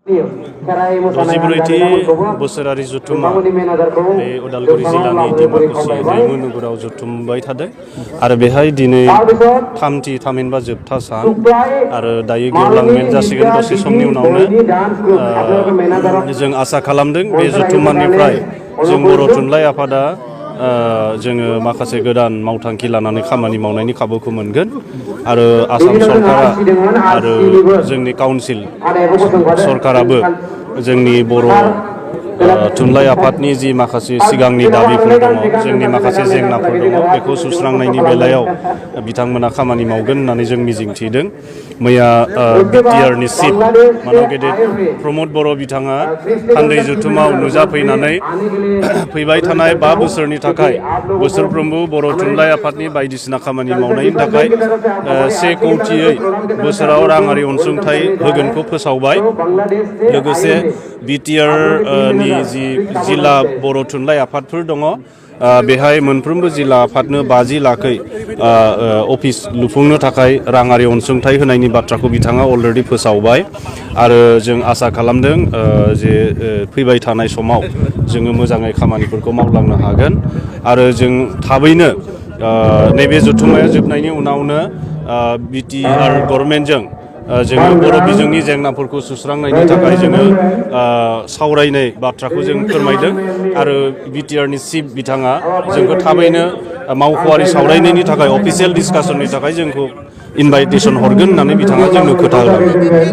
रजिब्रैथि बोसोरारि जुथुमा बे उदालगुरि जिल्लानि डिमाकुसि दैमु नोगोराव जुथुमबाय थादों आरो बेहाय दिनै थामथि थामहिनबा जोबथा सान आरो दायो गेवलां मेल जासिगोन दसे समनि उनावनो जों आसा खालामदों बे जुथुमानिफ्राय जों बर' थुनलाइ आफादा जोङो माखासे गोदान मावथांखि लानानै खामानि मावनायनि खाबुखौ मोनगोन आरो आसाम सरकारा आरो जोंनि काउन्सिल सरकाराबो जोंनि बर' थुनलाइ आफादनि जि माखासे सिगांनि दाबिफोर दङ जोंनि माखासे जेंनाफोर दङ बेखौ सुस्रांनायनि बेलायाव बिथांमोना खामानि मावगोन होननानै जों मिजिंथिदों। मैया बिटिआरनि चिफ मानाव गेदेर प्रमद बर' बिथाङा थान्दै जुथुमाव नुजाफैनानै फैबाय थानाय 5 बोसोरनि थाखाय बोसोरफ्रोमबो बर' थुनलाइ आफादनि बायदिसिना खामानि मावनायनि थाखाय 1 कौटियै बोसोराव राङारि अनसुंथाइ होगोनखौ फोसावबाय। लोगोसे बिटिआरनि जि जिल्ला बर' थुनलाइ आफादफोर दङ बेहाय मोनफ्रोमबो जिल्ला आफादनो 50 लाखै अफिस लुफुंनो थाखाय राङारि अनसुंथाइ होनायनि बाथ्राखौ बिथाङा अलरेडि फोसावबाय आरो जों आसा खालामदों जे फैबाय थानाय समाव जोङो मोजाङै खामानिफोरखौ मावलांनो हागोन आरो जों थाबैनो नैबे जथुम्माया जोबनायनि उनावनो बिटिआर गभर्नमेन्टजों जोङो बर' बिजोंनि जेंनाफोरखौ सुस्रांनायनि थाखाय जोङो सावरायनाय बाथ्राखौ जों फोरमायदों आरो बिटिआरनि चिफ बिथाङा जोंखौ थाबैनो मावख'आरि सावरायनायनि थाखाय अफिसियेल डिसकासननि थाखाय जोंखौ इनभाइटेसन हरगोन होननानै बिथाङा जोंनो खोथा होलांदों।